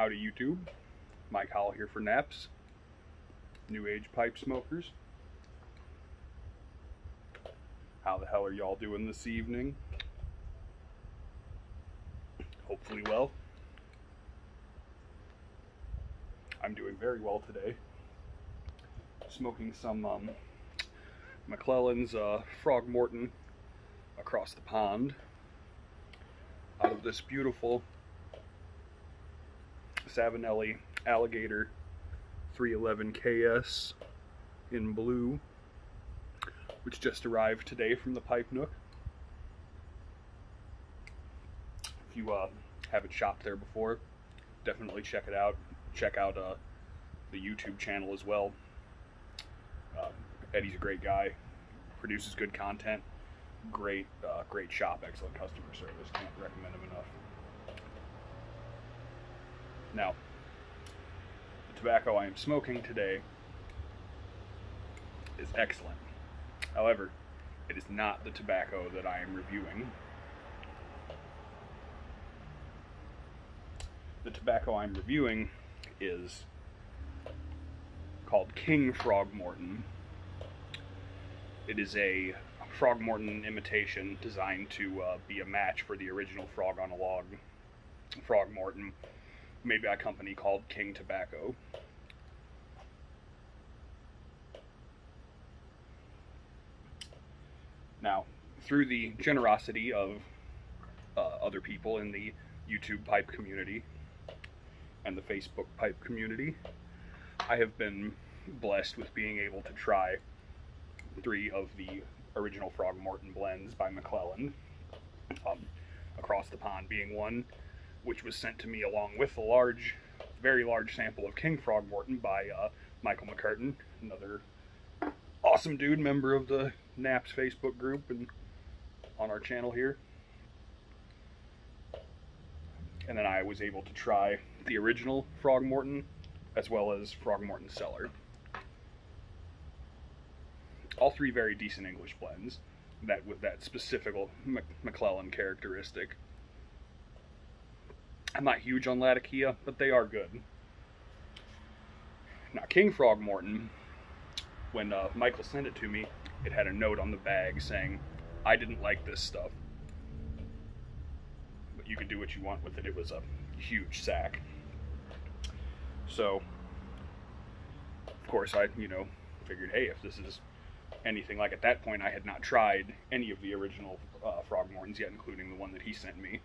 Howdy YouTube, Mike Howell here for Naps, New Age Pipe Smokers. How the hell are y'all doing this evening? Hopefully well. I'm doing very well today. Smoking some McClelland's Frog Morton across the pond out of this beautiful Savinelli Alligator 311 KS in blue, which just arrived today from the Pipe Nook. If you haven't shopped there before, definitely check it out. Check out the YouTube channel as well. Eddie's a great guy, produces good content, great shop, excellent customer service. Can't recommend him enough. Now, the tobacco I am smoking today is excellent. However, it is not the tobacco that I am reviewing. The tobacco I'm reviewing is called King Frog Morton. It is a Frog Morton imitation designed to be a match for the original Frog on a Log Frog Morton, made by a company called King Tobacco. Now, through the generosity of other people in the YouTube pipe community and the Facebook pipe community, I have been blessed with being able to try 3 of the original Frog Morton blends by McClelland, across the pond being one, which was sent to me along with a very large sample of King Frog Morton by Michael McCurtain, another awesome dude, member of the Naps Facebook group and on our channel here. And then I was able to try the original Frog Morton as well as Frog Morton Cellar. All 3 very decent English blends, that with that specific McClelland characteristic. I'm not huge on Latakia, but they are good. Now, King Frog Morton, when Michael sent it to me, it had a note on the bag saying, "I didn't like this stuff, but you can do what you want with it." It was a huge sack. So, of course, I, figured, hey, if this is anything like, at that point, I had not tried any of the original Frog Mortons yet, including the one that he sent me.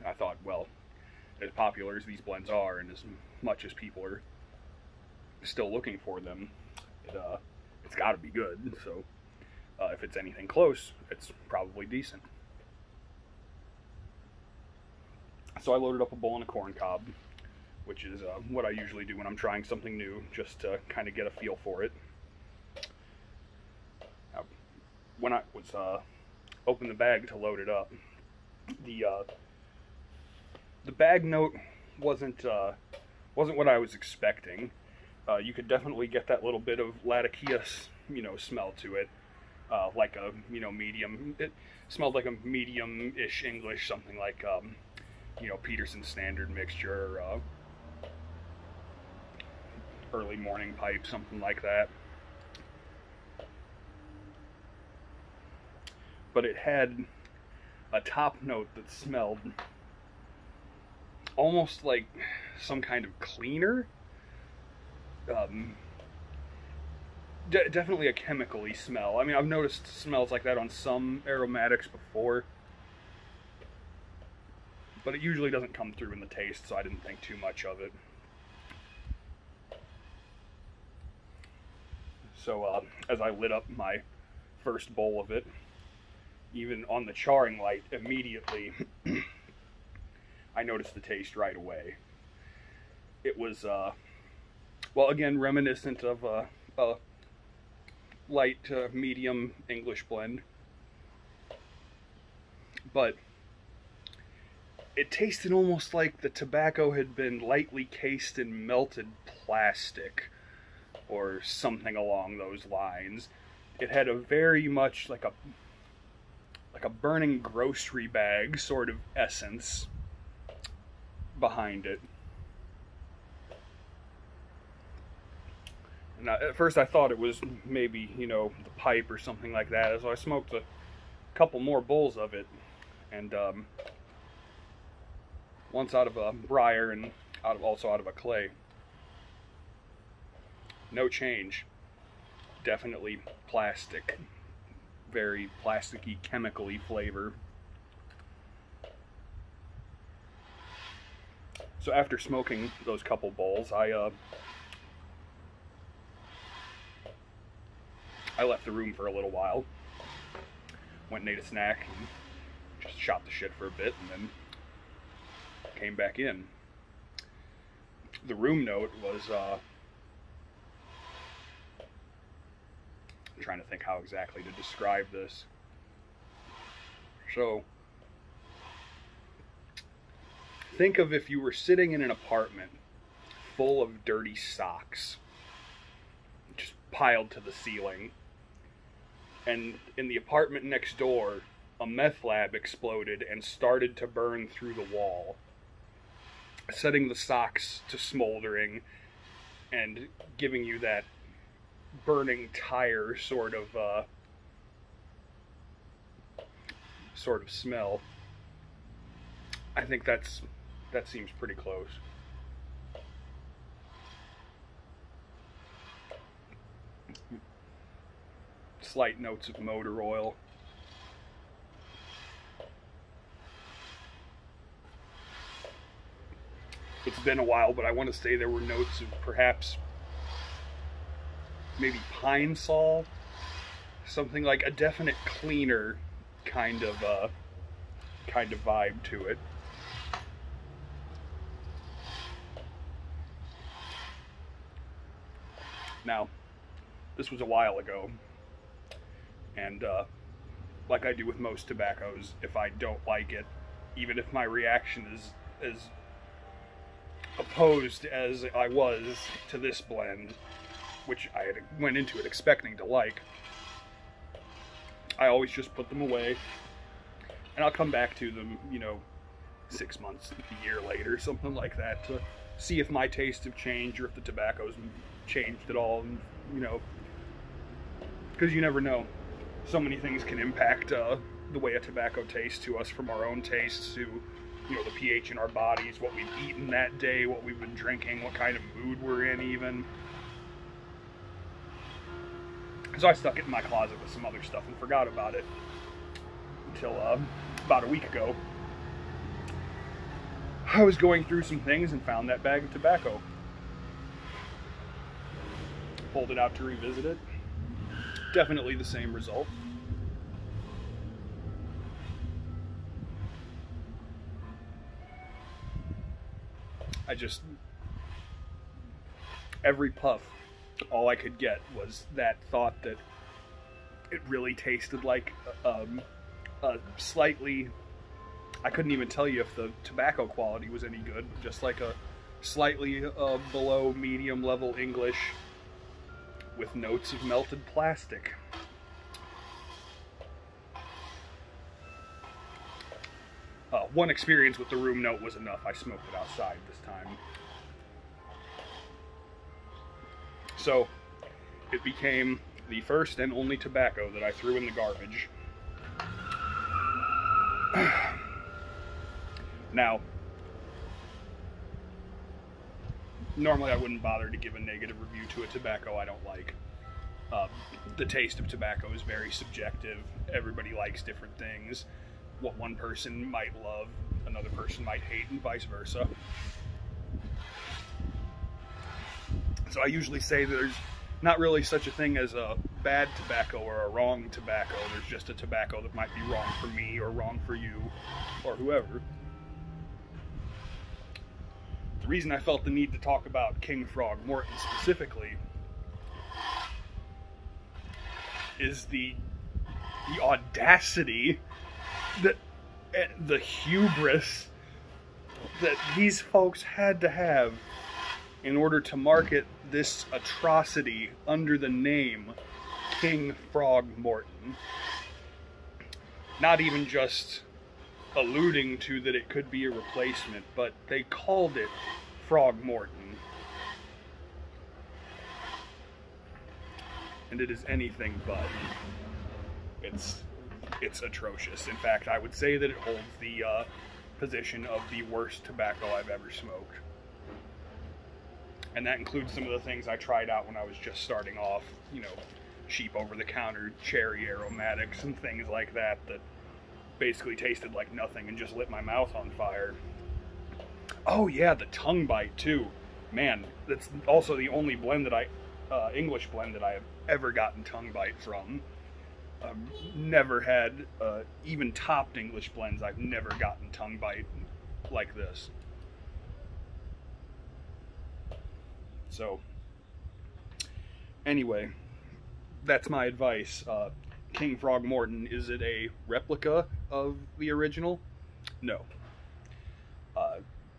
I thought, well, as popular as these blends are, and as much as people are still looking for them, it's got to be good. So if it's anything close, it's probably decent. So I loaded up a bowl and a corn cob, which is what I usually do when I'm trying something new, just to kind of get a feel for it. Now, when I was opened the bag to load it up, the bag note wasn't what I was expecting. You could definitely get that little bit of Latakia, smell to it, like a, medium. It smelled like a medium-ish English, something like, Peterson Standard Mixture, or early morning pipe, something like that. But it had a top note that smelled almost like some kind of cleaner. Definitely a chemical-y smell. I mean, I've noticed smells like that on some aromatics before, but it usually doesn't come through in the taste, so I didn't think too much of it. So as I lit up my first bowl of it, even on the charring light, immediately I noticed the taste right away. It was, well, again, reminiscent of a light to medium English blend, but it tasted almost like the tobacco had been lightly cased in melted plastic or something along those lines. It had a very much like a burning grocery bag sort of essence behind it. And at first I thought it was maybe, you know, the pipe or something like that. So I smoked a couple more bowls of it. And once out of a briar and also out of a clay. No change. Definitely plastic. Very plasticky, chemically flavor. So after smoking those couple bowls, I left the room for a little while. Went and ate a snack and just shot the shit for a bit, and then came back in. The room note was, I'm trying to think how exactly to describe this. So, think of if you were sitting in an apartment full of dirty socks, just piled to the ceiling, and in the apartment next door, a meth lab exploded and started to burn through the wall, setting the socks to smoldering and giving you that burning tire sort of smell. I think that seems pretty close. Slight notes of motor oil. It's been a while, but I want to say there were notes of perhaps maybe pine sol, something like a definite cleaner kind of vibe to it. Now, this was a while ago, and like I do with most tobaccos, if I don't like it, even if my reaction is as opposed as I was to this blend, which I went into it expecting to like, I always just put them away, and I'll come back to them, you know, 6 months, a year later, something like that, to see if my tastes have changed or if the tobacco's changed at all, and, you know, because you never know. So many things can impact the way a tobacco tastes to us, from our own tastes to, you know, the pH in our bodies, what we've eaten that day, what we've been drinking, what kind of mood we're in even. So I stuck it in my closet with some other stuff and forgot about it until about a week ago. I was going through some things and found that bag of tobacco. Pulled it out to revisit it. Definitely the same result. Every puff, all I could get was that thought that it really tasted like a slightly, I couldn't even tell you if the tobacco quality was any good, but just like a slightly below medium level English with notes of melted plastic. One experience with the room note was enough. I smoked it outside this time. So, it became the first and only tobacco that I threw in the garbage. Now, normally I wouldn't bother to give a negative review to a tobacco I don't like. The taste of tobacco is very subjective. Everybody likes different things. What one person might love, another person might hate, and vice versa. So I usually say that there's not really such a thing as a bad tobacco or a wrong tobacco. There's just a tobacco that might be wrong for me or wrong for you or whoever. The reason I felt the need to talk about King Frog Morton specifically is the audacity, the hubris that these folks had to have in order to market this atrocity under the name King Frog Morton. Not even just alluding to that it could be a replacement, but they called it Frog Morton. and it is anything but. It's atrocious. In fact, I would say that it holds the position of the worst tobacco I've ever smoked. And that includes some of the things I tried out when I was just starting off, you know, cheap over-the-counter cherry aromatics and things like that that basically tasted like nothing and just lit my mouth on fire. Oh yeah, the tongue bite too. Man, that's also the only blend that English blend that I have ever gotten tongue bite from. I've never had, even topped English blends, I've never gotten tongue bite like this. So, anyway, that's my advice. King Frog Morton, is it a replica of the original? No.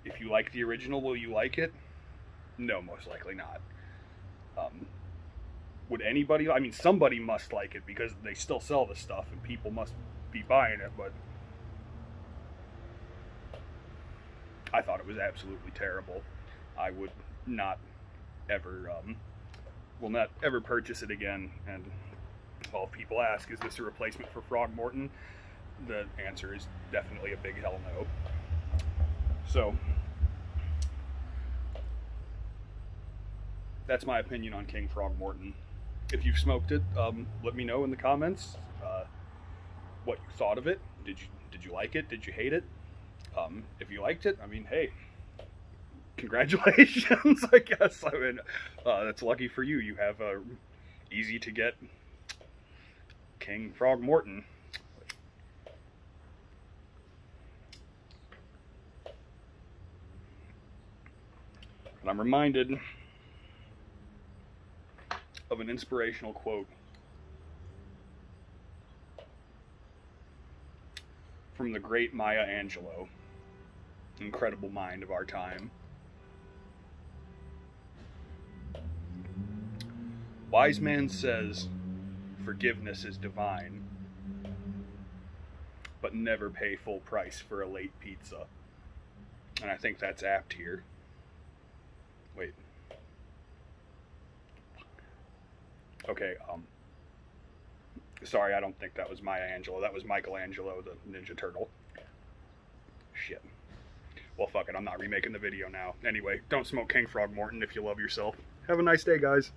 If you like the original, will you like it? No, most likely not. Would anybody? I mean, somebody must like it because they still sell the stuff and people must be buying it, but I thought it was absolutely terrible. I would not ever, will not ever purchase it again. And, well, if people ask, is this a replacement for Frog Morton? The answer is definitely a big hell no. So, that's my opinion on King Frog Morton. If you've smoked it, let me know in the comments what you thought of it. Did you like it? Did you hate it? If you liked it, I mean, hey, congratulations, I guess. I mean, that's lucky for you. You have a easy to get King Frog Morton. And I'm reminded of an inspirational quote from the great Maya Angelou, incredible mind of our time. Wise man says, forgiveness is divine, but never pay full price for a late pizza. And I think that's apt here. Wait. Okay, sorry, I don't think that was Maya Angelou. That was Michelangelo, the Ninja Turtle. Shit. Well, fuck it, I'm not remaking the video now. Anyway, don't smoke King Frog Morton if you love yourself. Have a nice day, guys.